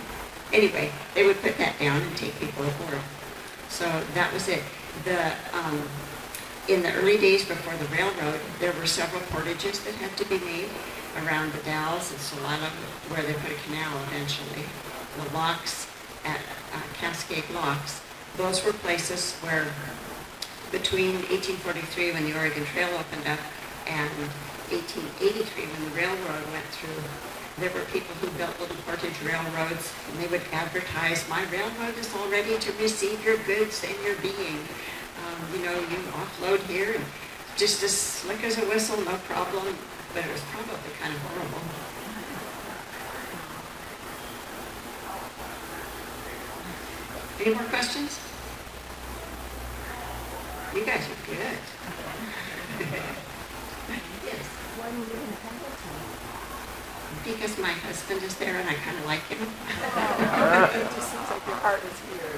B: Anyway, they would put that down and take people aboard. So that was it. In the early days before the railroad, there were several portages that had to be made around the Dalles and Solano, where they put a canal eventually. The locks at Cascade Locks, those were places where between 1843, when the Oregon Trail opened up, and 1883, when the railroad went through, there were people who built little portage railroads, and they would advertise, "My railroad is all ready to receive your goods and your being. You offload here," and just as slick as a whistle, no problem, but it was probably kind of horrible. Any more questions? You guys are good. Yes.
D: Why do you live in Pendleton?
B: Because my husband is there and I kind of like him.
D: It just seems like your heart is here.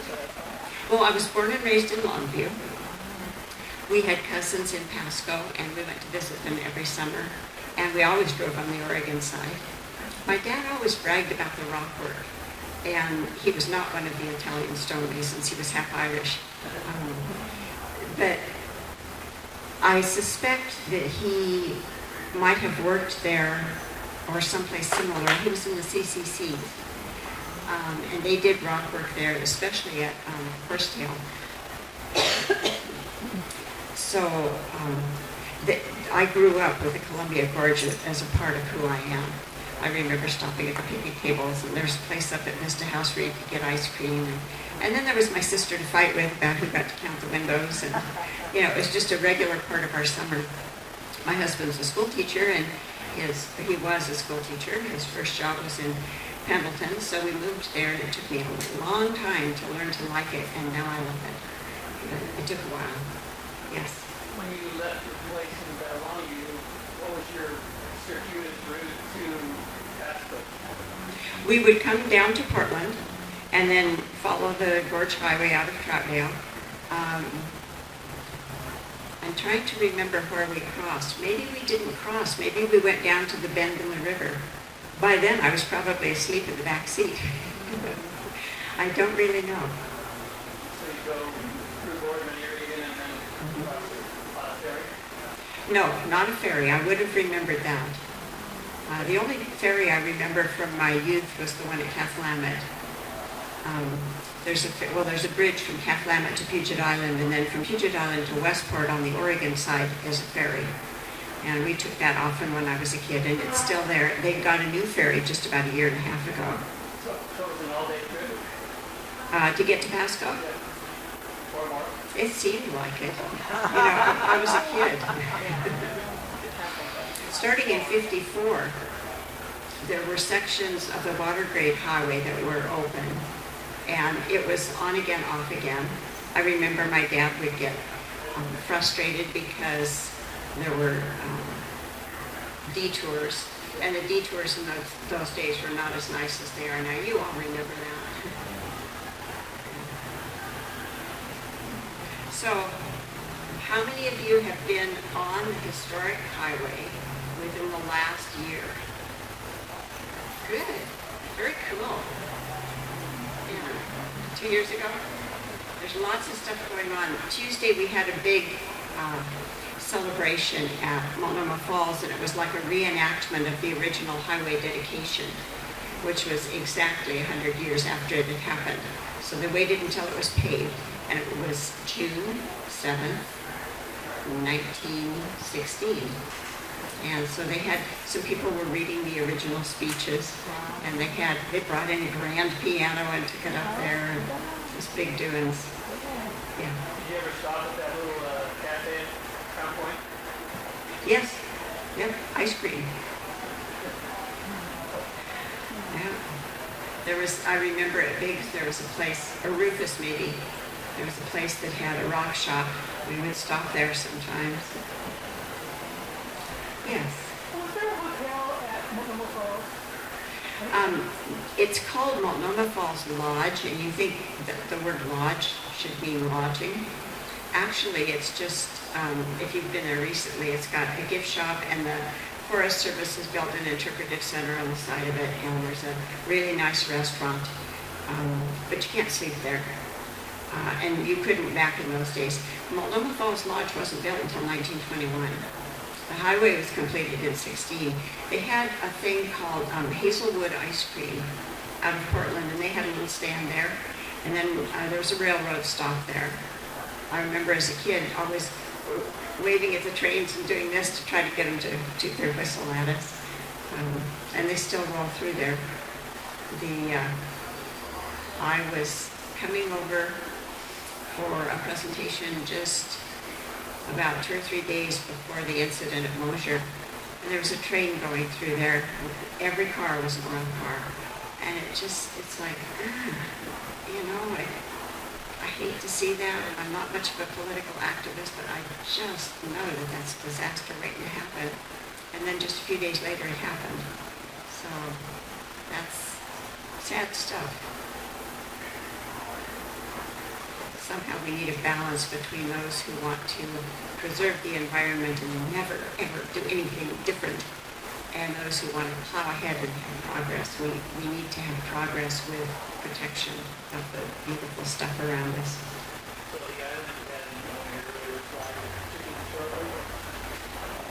B: Well, I was born and raised in Longview. We had cousins in Pasco, and we went to visit them every summer. And we always drove on the Oregon side. My dad always bragged about the rock work, and he was not one of the Italian stonemasons. He was half Irish. But I suspect that he might have worked there or someplace similar. He was in the CCC, and they did rock work there, especially at Horsetail. So I grew up with the Columbia Gorge as a part of who I am. I remember stopping at the picnic tables, and there's a place up at Vista House where you could get ice cream. And then there was my sister to fight with about who got to count the windows. And, it was just a regular part of our summer. My husband's a school teacher, and he was a school teacher. His first job was in Pendleton, so we moved there, and it took me a long time to learn to like it, and now I love it. But it took a while. Yes.
E: When you left your place in Babylon, what was your circuitous route to Asheville?
B: We would come down to Portland and then follow the Gorge Highway out of Troutdale. I'm trying to remember where we crossed. Maybe we didn't cross. Maybe we went down to the bend in the river. By then, I was probably asleep in the back seat. I don't really know.
E: So you go through Boardman area again and then cross the ferry?
B: No, not a ferry. I would have remembered that. The only ferry I remember from my youth was the one at Cathlamet. There's a bridge from Cathlamet to Puget Island, and then from Puget Island to Westport on the Oregon side is a ferry. And we took that often when I was a kid, and it's still there. They got a new ferry just about a year and a half ago.
E: So it was an all-day trip?
B: To get to Pasco.
E: Or more?
B: It seemed like it. I was a kid. Starting in '54, there were sections of the water grade highway that were open, and it was on again, off again. I remember my dad would get frustrated because there were detours, and the detours in those days were not as nice as they are now. You all remember that. So, how many of you have been on the historic highway within the last year? Good. Very cool. Yeah. 2 years ago? There's lots of stuff going on. Tuesday we had a big celebration at Multnomah Falls, and it was like a reenactment of the original highway dedication, which was exactly 100 years after it had happened. So they waited until it was paved, and it was June 7th, 1916. And so they had, some people were reading the original speeches, and they brought in a grand piano and took it up there, and it was big doings. Yeah.
E: Did you ever stop at that little cafe at Crown Point?
B: Yes. Yep. Ice cream. Yeah. I remember at Biggs, there was a place, or Rufus maybe, there was a place that had a rock shop. We would stop there sometimes. Yes.
D: Was there a hotel at Multnomah Falls?
B: It's called Multnomah Falls Lodge, and you think that the word lodge should mean lodging. Actually, it's just, if you've been there recently, it's got a gift shop, and the Forest Service has built an interpretive center on the side of it, and there's a really nice restaurant, but you can't sleep there. And you couldn't back in those days. Multnomah Falls Lodge wasn't built until 1921. The highway was completed in '16. They had a thing called Hazelwood Ice Cream out of Portland, and they had a little stand there. And then there was a railroad stop there. I remember as a kid always waving at the trains and doing this to try to get them to toot their whistle at us. And they still roll through there. I was coming over for a presentation just about 2 or 3 days before the incident at Mosier, and there was a train going through there. Every car was an oil car, and it's like, I hate to see that. I'm not much of a political activist, but I just know that that's a disaster waiting to happen. And then just a few days later, it happened. So that's sad stuff. Somehow we need a balance between those who want to preserve the environment and never, ever do anything different, and those who want to plow ahead and have progress. We need to have progress with protection of the beautiful stuff around us.
E: So the island had, one of your earlier slides, chicken shortly.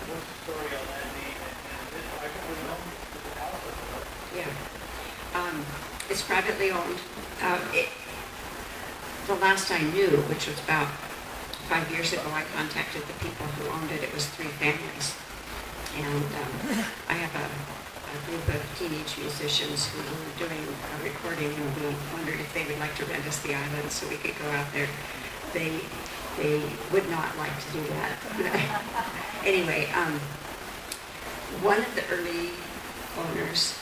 E: What's the story on that name? And is it privately owned? Is it house?
B: Yeah. It's privately owned. The last I knew, which was about 5 years ago, I contacted the people who owned it. It was 3 families. And I have a group of teenage musicians who were doing a recording, and we wondered if they would like to rent us the island so we could go out there. They would not like to do that. Anyway, one of the early owners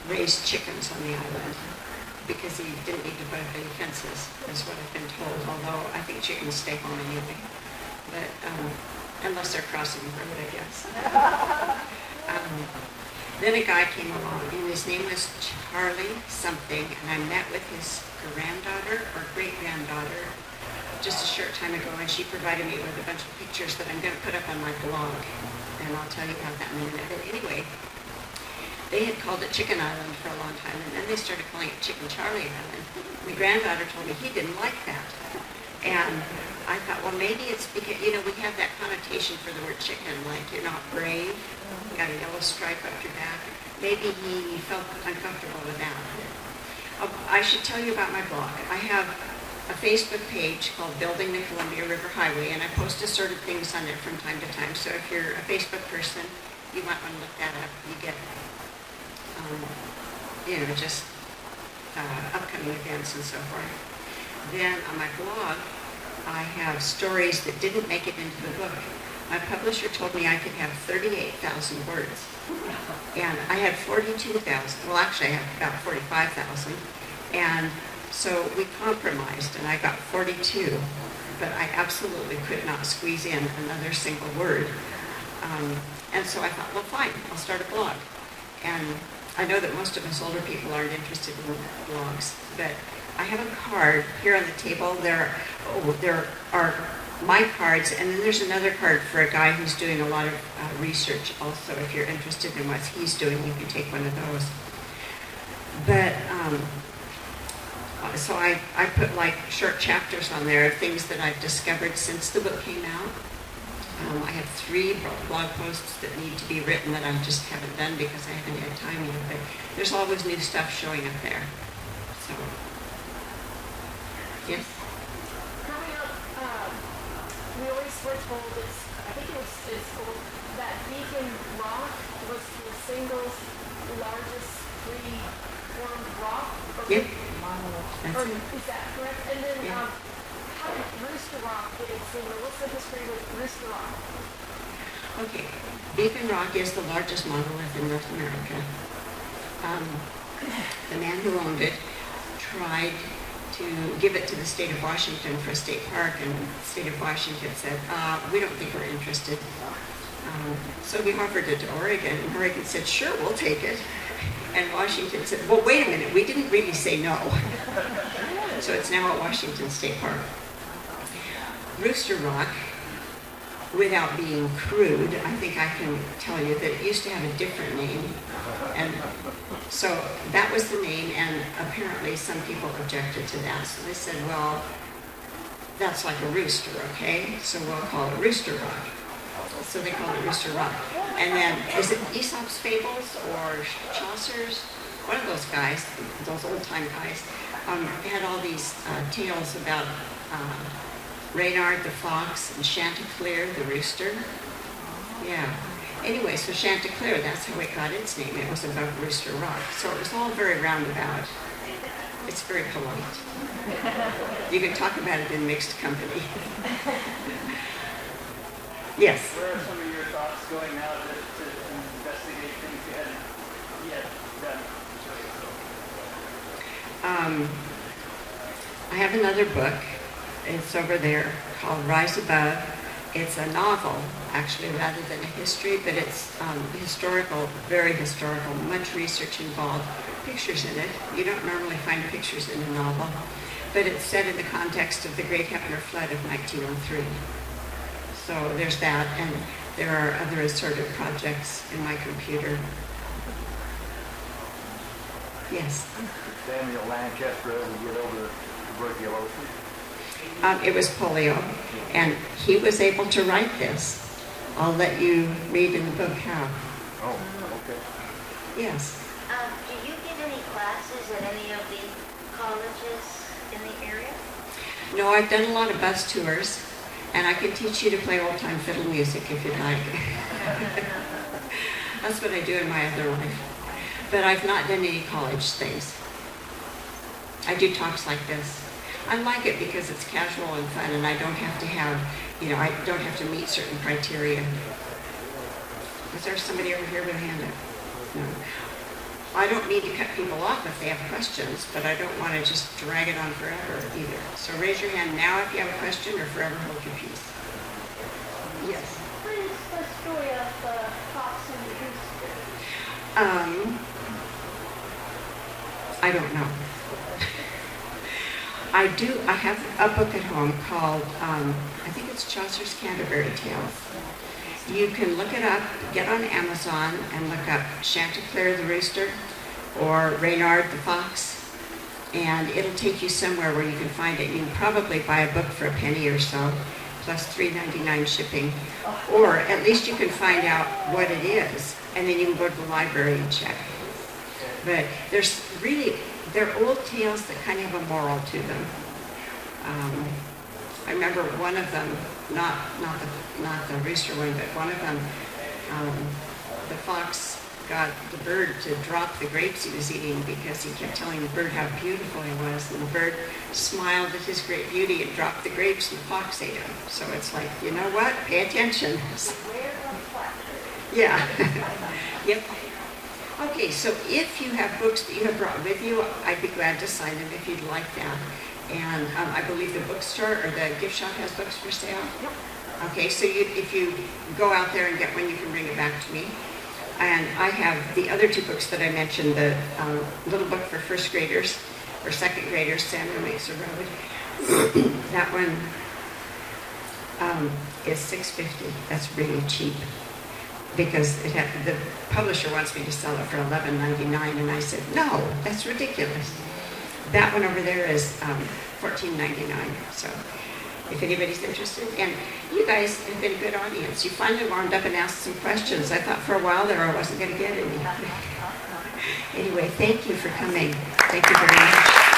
B: raised chickens on the island because he didn't need to put up any fences, is what I've been told, although I think chickens stay home anyway. But unless they're crossing the road, I guess. Then a guy came along, and his name was Charlie something, and I met with his granddaughter or great-granddaughter just a short time ago, and she provided me with a bunch of pictures that I'm going to put up on my blog, and I'll tell you about that in a minute. But anyway, they had called it Chicken Island for a long time, and then they started calling it Chicken Charlie Island. My granddaughter told me he didn't like that. And I thought, well, maybe it's because, we have that connotation for the word chicken, like you're not brave, you got a yellow stripe up your back. Maybe he felt uncomfortable with that. I should tell you about my blog. I have a Facebook page called Building the Columbia River Highway, and I post assorted things on it from time to time. So if you're a Facebook person, you might want to look that up. You get, just upcoming events and so forth. Then on my blog, I have stories that didn't make it into the book. My publisher told me I could have 38,000 words. And I had 42,000. Well, actually, I have about 45,000. And so we compromised, and I got 42. But I absolutely could not squeeze in another single word. And so I thought, well, fine, I'll start a blog. And I know that most of us older people aren't interested in blogs, but I have a card here on the table. There are my cards, and then there's another card for a guy who's doing a lot of research also. If you're interested in what he's doing, you can take one of those. But, so I put like short chapters on there of things that I've discovered since the book came out. I have 3 blog posts that need to be written that I just haven't done because I haven't had time yet, but there's always new stuff showing up there. So, yes?
D: Growing up, we always were told I think it's called that Beacon Rock was the single largest free-formed rock.
B: Yep.
D: Or is that correct? And then, how did Rooster Rock get its name? What's the history with Rooster Rock?
B: Okay, Beacon Rock is the largest monolith in North America. The man who owned it tried to give it to the state of Washington for a state park, and the state of Washington said, we don't think we're interested. So we offered it to Oregon, and Oregon said, sure, we'll take it. And Washington said, well, wait a minute, we didn't really say no. So it's now at Washington State Park. Rooster Rock, without being crude, I think I can tell you that it used to have a different name. And so that was the name, and apparently some people objected to that. So they said, well, that's like a rooster, okay? So we'll call it Rooster Rock. So they called it Rooster Rock. And then, is it Aesop's Fables or Chaucer's? One of those guys, those old-time guys, had all these tales about Reynard the fox and Chanticleer the rooster. Yeah. Anyway, so Chanticleer, that's how it got its name. It was above Rooster Rock. So it was all very roundabout. It's very polite. You can talk about it in mixed company. Yes?
E: What are some of your thoughts going now to investigate things you hadn't yet done?
B: I have another book. It's over there called Rise Above. It's a novel, actually, rather than a history, but it's historical, very historical, much research involved, pictures in it. You don't normally find pictures in a novel, but it's set in the context of the Great Hefner Flood of 1903. So there's that, and there are other assorted projects in my computer. Yes.
F: Samuel Lanchester ever get over tuberculosis?
B: It was polio, and he was able to write this. I'll let you read in the book how.
F: Oh, okay.
B: Yes.
G: Do you give any classes at any of the colleges in the area?
B: No, I've done a lot of bus tours, and I can teach you to play old-time fiddle music if you'd like. That's what I do in my other life. But I've not done any college things. I do talks like this. I like it because it's casual and fun, and I don't have to have, I don't have to meet certain criteria. Is there somebody over here with a hand up? No. I don't need to cut people off if they have questions, but I don't want to just drag it on forever either. So raise your hand now if you have a question, or forever hold your peace. Yes.
D: What is the story of the fox and the rooster?
B: I don't know. I have a book at home called, I think it's Chaucer's Canterbury Tales. You can look it up, get on Amazon and look up Chanticleer the Rooster or Reynard the Fox, and it'll take you somewhere where you can find it. You can probably buy a book for a penny or so, plus $3.99 shipping, or at least you can find out what it is, and then you can go to the library and check. But they're old tales that kind of have a moral to them. I remember one of them, not the rooster one, but one of them, the fox got the bird to drop the grapes he was eating because he kept telling the bird how beautiful he was, and the bird smiled at his great beauty and dropped the grapes, and the fox ate them. So it's like, you know what? Pay attention. Yeah. Yep. Okay, so if you have books that you have brought with you, I'd be glad to sign them if you'd like that. And I believe the bookstore or the gift shop has books for sale. Yep. Okay, so if you go out there and get one, you can bring it back to me. And I have the other two books that I mentioned, the little book for first graders or second graders, Samuel Makes a Road. That one is $6.50. That's really cheap, because the publisher wants me to sell it for $11.99, and I said, no, that's ridiculous. That one over there is $14.99. So if anybody's interested, and you guys have been a good audience. You finally warmed up and asked some questions. I thought for a while there I wasn't going to get any. Anyway, thank you for coming. Thank you very much.